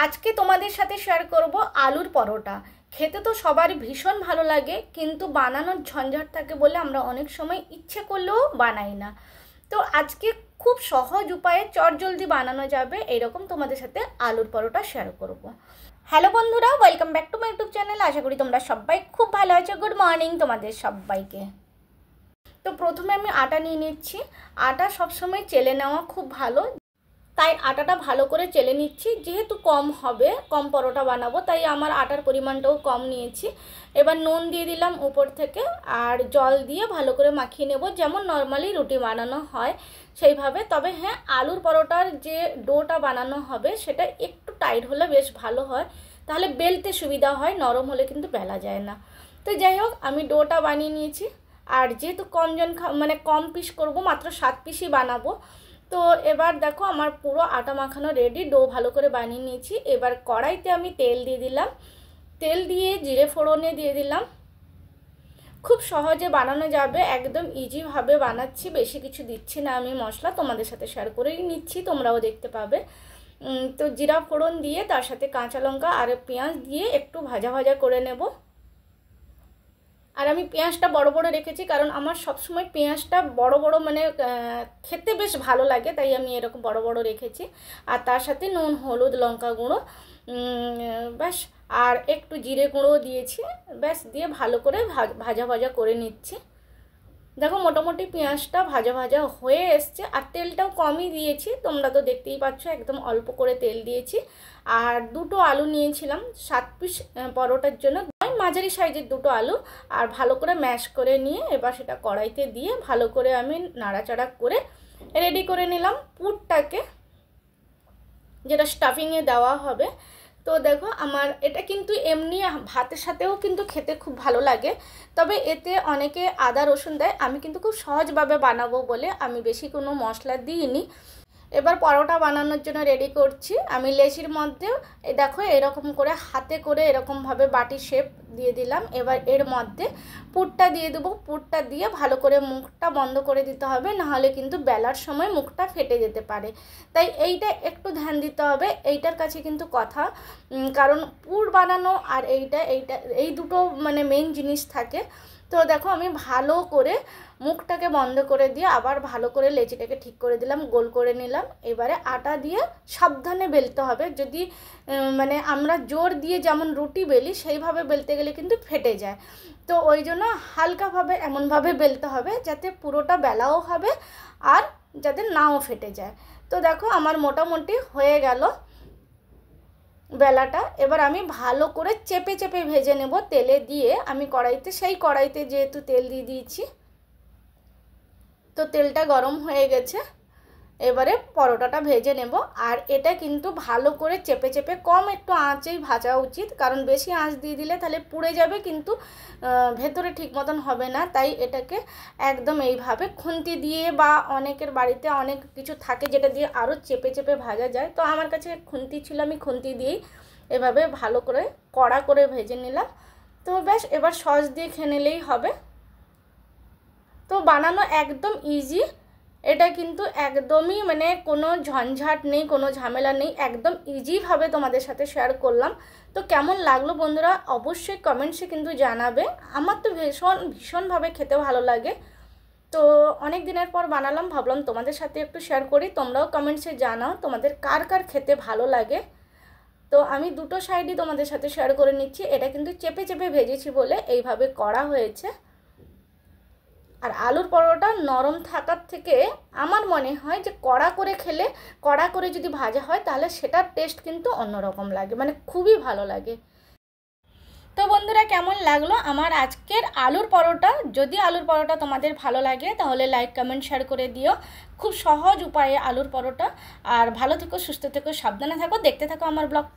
আজকে তোমাদের সাথে শেয়ার করব আলুর পরোটা। খেতে তো সবারই ভীষণ ভালো লাগে, কিন্তু বানানোর ঝঞ্ঝাট থাকে বলে আমরা অনেক সময় ইচ্ছে করলেও বানাই না। তো আজকে খুব সহজ উপায়ে চটজলদি বানানো যাবে এরকম তোমাদের সাথে আলুর পরোটা শেয়ার করব। হ্যালো বন্ধুরা, welcome back to my YouTube channel. আশা করি তোমরা সবাই খুব ভালো আছো। গুড মর্নিং তোমাদের সবাইকে। তো প্রথমে আমি আটা নিয়ে নিচ্ছি। আটা সবসময় চেলে নেওয়া খুব ভালো, তাই আটাটা ভালো করে চেলে নিচ্ছি। যেহেতু কম হবে, কম পরোটা বানাবো, তাই আমার আটার পরিমাণটাও কম নিয়েছি। এবার নুন দিয়ে দিলাম উপর থেকে, আর জল দিয়ে ভালো করে মাখিয়ে নেব, যেমন নর্মালি রুটি বানানো হয় সেইভাবে। তবে হ্যাঁ, আলুর পরোটার যে ডোটা বানানো হবে সেটা একটু টাইট হলে বেশ ভালো হয়, তাহলে বেলতে সুবিধা হয়, নরম হলে কিন্তু বেলা যায় না। তো যাই হোক, আমি ডোটা বানিয়ে নিয়েছি। আর যেহেতু কমজন কম পিস করব, মাত্র 7 পিসই বানাবো। তো এবার দেখো আমার পুরো আটা মাখানো রেডি, ডো ভালো করে বানিয়ে নিয়েছি। এবার কড়াইতে আমি তেল দিয়ে দিলাম। তেল দিয়ে জিরে ফোড়নে দিয়ে দিলাম। খুব সহজে বানানো যাবে, একদম ইজিভাবে বানাচ্ছি, বেশি কিছু দিচ্ছি না আমি মশলা, তোমাদের সাথে শেয়ার করেই নিচ্ছি, তোমরাও দেখতে পাবে। তো জিরা ফোড়ন দিয়ে তার সাথে কাঁচা লঙ্কা আর পেঁয়াজ দিয়ে একটু ভাজা ভাজা করে নেব। আর আমি পেঁয়াজটা বড় বড় রেখেছি, কারণ আমার সবসময় পেঁয়াজটা বড় বড় খেতে বেশ ভালো লাগে, তাই আমি এরকম বড় বড় রেখেছি। আর তার সাথে নুন, হলুদ, লঙ্কা গুঁড়ো, ব্যাস, আর একটু জিরে গুঁড়ো দিয়েছি, ব্যাস, দিয়ে ভালো করে ভাজা ভাজা করে নিচ্ছি। দেখো মোটামুটি পেঁয়াজটা ভাজা ভাজা হয়ে এসছে, আর তেলটাও কমই দিয়েছি, তোমরা তো দেখতেই পাচ্ছ, একদম অল্প করে তেল দিয়েছি। আর দুটো আলু নিয়েছিলাম 7 পিস পরোটার জন্য, মাঝারি সাইজের দুটো আলু, আর ভালো করে ম্যাশ করে নিয়ে এবার সেটা কড়াইতে দিয়ে ভালো করে আমি নাড়াচাড়া করে রেডি করে নিলাম পুরটাকে, যেটা স্টাফিংয়ে দেওয়া হবে। তো দেখো আমার এটা কিন্তু এমনি ভাতের সাথেও কিন্তু খেতে খুব ভালো লাগে, তবে এতে অনেকে আদা রসুন দেয়, আমি কিন্তু খুব সহজভাবে বানাবো বলে আমি বেশি কোনো মশলা দিইনি। এবার পরোটা বানানোর জন্য রেডি করছি। আমি লেচির মধ্যে দেখো এরকম করে হাতে করে এরকমভাবে বাটি শেপ দিয়ে দিলাম। এবার এর মধ্যে পুরটা দিয়ে দেবো। পুরটা দিয়ে ভালো করে মুখটা বন্ধ করে দিতে হবে, নাহলে কিন্তু বেলার সময় মুখটা ফেটে যেতে পারে, তাই এইটা একটু ধ্যান দিতে হবে। এইটার কাছে কিন্তু কথা, কারণ পুর বানানো আর এইটা এই দুটো মেন জিনিস থাকে। তো দেখো আমি ভালো করে মুখটাকে বন্ধ করে দিয়ে আবার ভালো করে লেচিটাকে ঠিক করে দিলাম, গোল করে নিলাম। এবারে আটা দিয়ে সাবধানে বেলতে হবে, যদি আমরা জোর দিয়ে যেমন রুটি বেলি সেইভাবে বেলতে গেলে কিন্তু ফেটে যায়। তো ওই জন্য হালকাভাবে এমনভাবে বেলতে হবে যাতে পুরোটা বেলাও হবে আর যাতে নাও ফেটে যায়। তো দেখো আমার মোটামুটি হয়ে গেল বেলাটা। এবার আমি ভালো করে চেপে চেপে ভেজে নেব তেলে দিয়ে। আমি কড়াইতে যেহেতু তেল দিয়ে দিয়েছি, তো তেলটা গরম হয়ে গেছে। এবারে পরোটাটা ভেজে নেব। আর এটা কিন্তু ভালো করে চেপে চেপে কম একটু আঁচেই ভাজা উচিত, কারণ বেশি আঁচ দিয়ে দিলে তাহলে পুড়ে যাবে, কিন্তু ভেতরে ঠিক মতন হবে না। তাই এটাকে একদম এইভাবে খুন্তি দিয়ে, বা অনেকের বাড়িতে অনেক কিছু থাকে যেটা দিয়ে আরও চেপে চেপে ভাজা যায়, তো আমার কাছে খুন্তি ছিল, আমি খুন্তি দিয়েই এভাবে ভালো করে কড়া করে ভেজে নিলাম। তো ব্যাস, এবার সস দিয়ে খেয়ে নিলেই হবে। তো বানানো একদম ইজি, এটা কিন্তু একদমই কোনো ঝঞ্ঝাট নেই, কোনো ঝামেলা নেই, একদম ইজিভাবে তোমাদের সাথে শেয়ার করলাম। তো কেমন লাগলো বন্ধুরা অবশ্যই কমেন্টসে কিন্তু জানাবে। আমার তো ভীষণভাবে খেতে ভালো লাগে। তো অনেক দিনের পর বানালাম, ভাবলাম তোমাদের সাথে একটু শেয়ার করি, তোমরাও কমেন্টসে জানাও তোমাদের কার কার খেতে ভালো লাগে। তো আমি দুটো সাইডই তোমাদের সাথে শেয়ার করে নিচ্ছি। এটা কিন্তু চেপে চেপে ভেজেছি বলে এইভাবে করা হয়েছে। আর আলুর পরোটা নরম থাকার থেকে আমার মনে হয় যে কড়া করে যদি ভাজা হয় তাহলে সেটার টেস্ট কিন্তু অন্যরকম লাগে, খুবই ভালো লাগে। তো বন্ধুরা কেমন লাগলো আমার আজকের আলুর পরোটা? যদি আলুর পরোটা তোমাদের ভালো লাগে তাহলে লাইক, কমেন্ট, শেয়ার করে দিও। খুব সহজ উপায়ে আলুর পরোটা। আর ভালো থেকো, সুস্থ থেকো, সাবধানে থাকো, দেখতে থাকো আমার ব্লগটি।